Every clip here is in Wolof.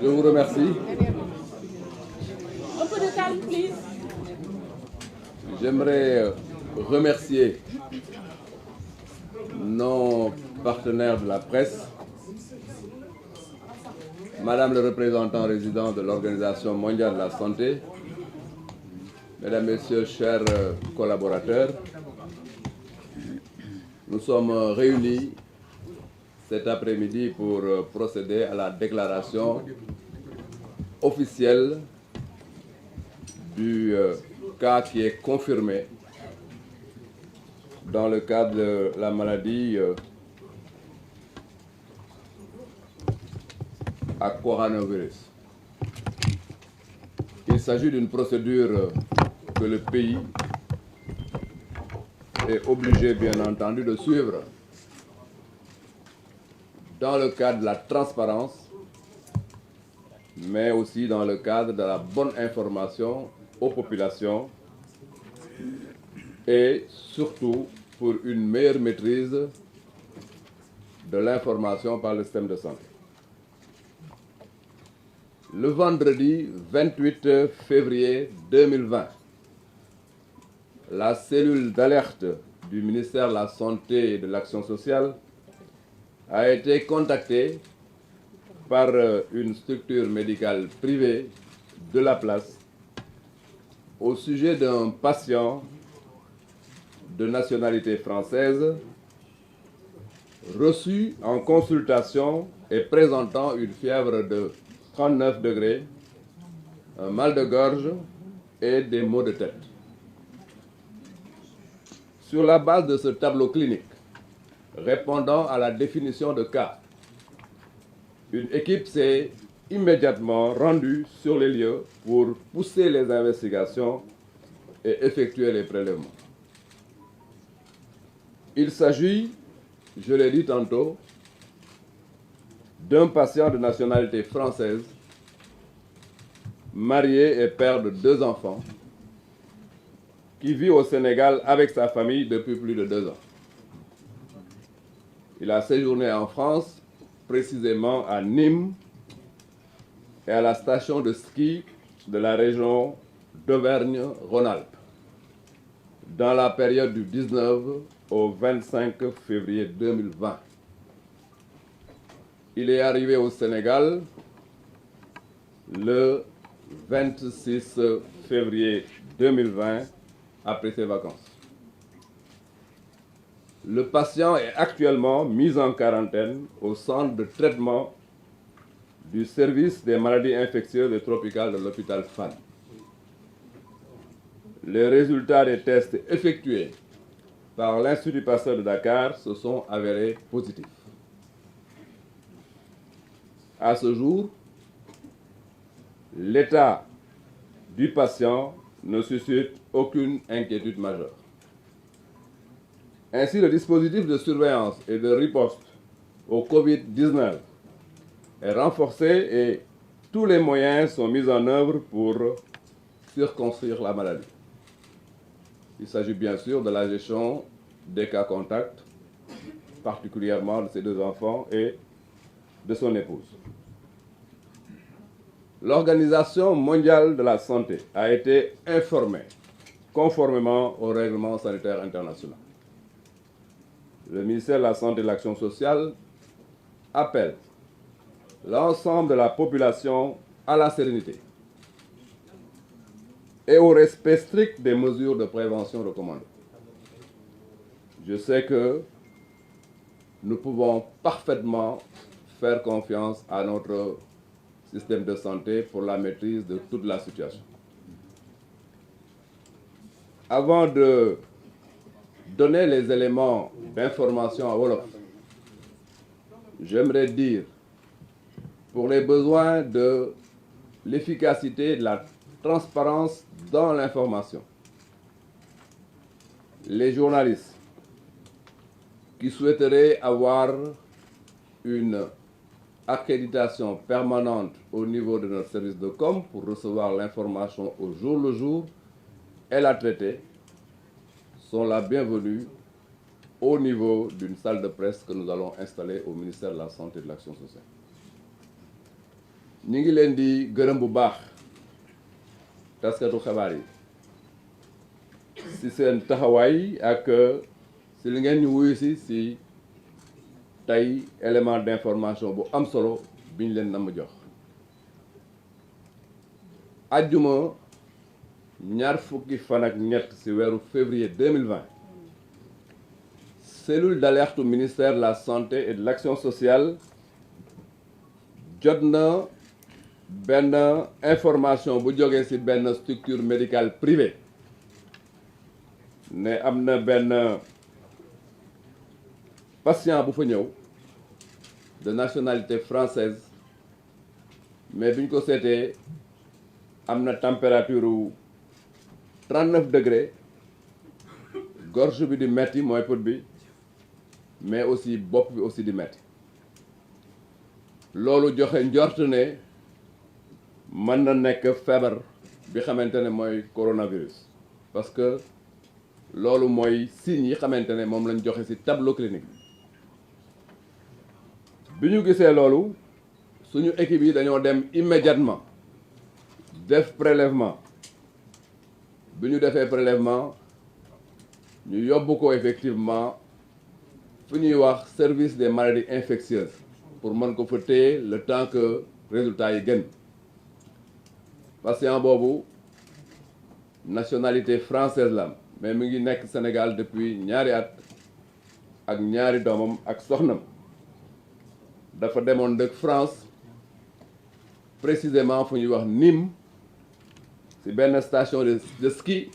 Je vous remercie. Un peu de calme, please. J'aimerais remercier nos partenaires de la presse, Madame le représentant résident de l'Organisation mondiale de la santé, Mesdames, Messieurs, chers collaborateurs, nous sommes réunis cet après-midi pour procéder à la déclaration officielle du cas qui est confirmé dans le cadre de la maladie à coronavirus. Il s'agit d'une procédure que le pays est obligé, bien entendu, de suivre dans le cadre de la transparence, mais aussi dans le cadre de la bonne information aux populations et surtout pour une meilleure maîtrise de l'information par le système de santé. Le vendredi 28 février 2020, la cellule d'alerte du ministère de la Santé et de l'Action sociale a été contactée par une structure médicale privée de la place au sujet d'un patient de nationalité française reçu en consultation et présentant une fièvre de 39 degrés, un mal de gorge et des maux de tête. Sur la base de ce tableau clinique, répondant à la définition de cas, une équipe s'est immédiatement rendue sur les lieux pour pousser les investigations et effectuer les prélèvements. Il s'agit, je l'ai dit tantôt, d'un patient de nationalité française, marié et père de 2 enfants, qui vit au Sénégal avec sa famille depuis plus de 2 ans. Il a séjourné en France, précisément à Nîmes et à la station de ski de la région d'Auvergne-Rhône-Alpes, dans la période du 19 au 25 février 2020. Il est arrivé au Sénégal le 26 février 2020 après ses vacances. Le patient est actuellement mis en quarantaine au centre de traitement du service des maladies infectieuses et tropicales de l'hôpital Fann. Les résultats des tests effectués par l'Institut Pasteur de Dakar se sont avérés positifs. À ce jour, l'état du patient ne suscite aucune inquiétude majeure. Ainsi, le dispositif de surveillance et de riposte au Covid-19 est renforcé et tous les moyens sont mis en œuvre pour circonscrire la maladie. Il s'agit bien sûr de la gestion des cas contacts, particulièrement de ses 2 enfants et de son épouse. L'Organisation mondiale de la santé a été informée conformément au règlement sanitaire international. Le ministère de la Santé et de l'Action sociale appelle l'ensemble de la population à la sérénité et au respect strict des mesures de prévention recommandées. Je sais que nous pouvons parfaitement faire confiance à notre système de santé pour la maîtrise de toute la situation. Avant de donner les éléments d'information à Wolof, j'aimerais dire, pour les besoins de l'efficacité et de la transparence dans l'information, les journalistes qui souhaiteraient avoir une accréditation permanente au niveau de notre service de com pour recevoir l'information au jour le jour et la traiter sont la bienvenue au niveau d'une salle de presse que nous allons installer au ministère de la Santé et de l'Action sociale. ñi ngi leen di gërëm bu baax taskatu xabaar yi ci seen taxawaay ak ci li ngeen ñu wuyu ci tey élément d'information bu am solo bi ñu leen namm jox. ajjuma ñaar fukki fan ak ñett ci weeru février 2020 cellule d'alerte au ministère de la santé et de l'action sociale jot na benn information bu jógee ci benn structure médicale privée ne am na benn patient bu fa ñëw de nationalité française mais bi ñu ko seetee am na température 39 degrés gorge bi di metti mooy put bi mais aussi bopp bi aussi di metti loolu joxe njort ne mën na nekk feebar bi xamante ne mooy coronavirus parce que loolu mooy signes yi xamante ne moom lañ joxe ci tableau clinique bi ñu gisee loolu suñu équipe yi dañoo dem immédiatement def prélèvement bi ñu defee prélèvement ñu yóbbu ko effectivement fu ñuy wax service des maladies infectieuses pour mën ko fa téye le temps que résultat yi gën patient boobu nationalité française la mais mi ngi nekk Sénégal depuis ñaari at ak ñaari doomam ak soxnam dafa demoon dëkk France précisément fu ñuy wax Nîmes ci benn station de ski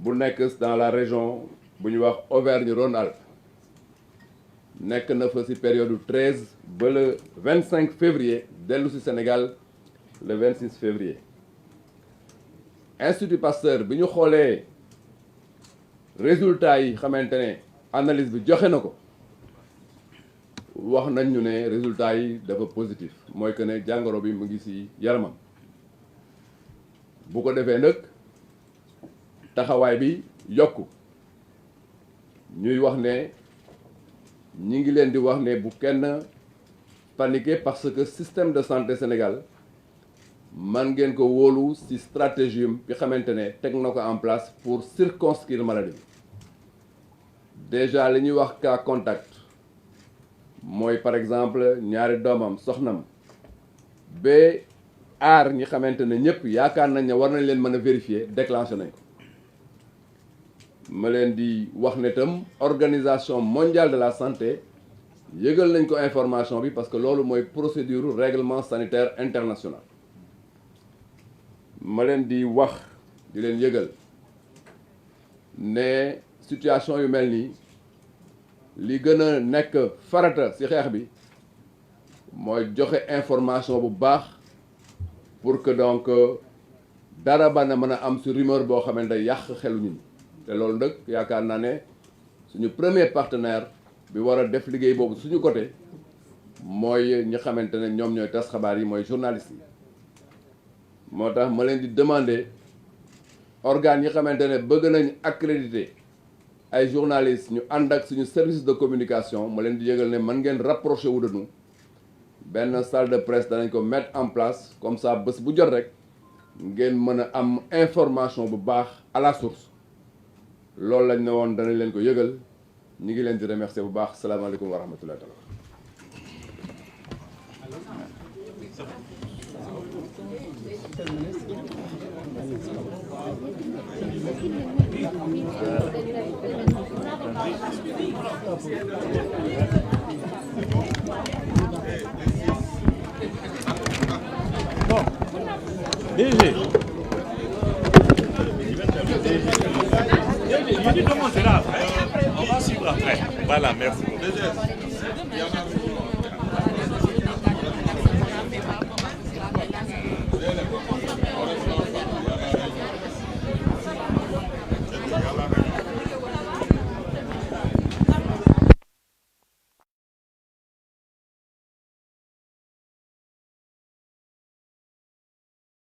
bu nekk dans la région bu ñuy wax Auvergne-Rhône-Alpes nekk na fa ci période 13 ba le 25 février dellu ci Sénégal le 26 février Institut Pasteur bi ñu xoolee résultats yi xamante ne analyse bi joxe na ko wax nañ ñu ne résultats yi dafa positif mooy que ne jàngoro bi mu ngi ci yaramam bu ko defee nag taxawaay bi yokku ñuy wax ne ñi ngi leen di wax ne bu kenn paniquer parce que système de santé Sénégal man ngeen ko wóolu ci stratégie bi xamante ne teg na ko en place pour circonscrire maladie bi déjà li ñuy wax cas contact mooy par exemple ñaari doomam soxnam ba aar ñi xamante ne ñëpp yaakaar nañ ne war nañ leen mën a vérifier déclenché nañ ko ma leen di wax ne tam organisation mondiale de la santé yëgal nañ ko information bi parce que loolu mooy procédure règlement sanitaire international ma leen di wax di leen yëgal ne situation yu mel nii li gën a nekk farata ci xeex bi mooy joxe information bu baax pour que donc dara ba na mën a am ci rumeur boo xamante ne yàq xelu nit ñi te loolu nag yaakaar naa ne suñu premier partenaire bi war a def liggéey boobu suñu côté mooy ñi xamante ne ñoom ñooy tas xabaar yi mooy journalistes yi moo tax ma leen di demander organes yi xamante ne bëgg nañ accréditer ay journalistes ñu ànd ak suñu service de communication ma leen di yëgal ne mën ngeen rapproché wu de nous benn salle de presse danañ ko mettre en place comme ça bés bu jot rek ngeen mën a am information bu baax à la source loolu lañ ne woon danañ leen ko yëgal ñu ngi leen di remercier bu baax salaamaaleykum wa rahmatullahi taala. Bon, DG. Il dit comment c'est là après. On va suivre après. Voilà, merci beaucoup.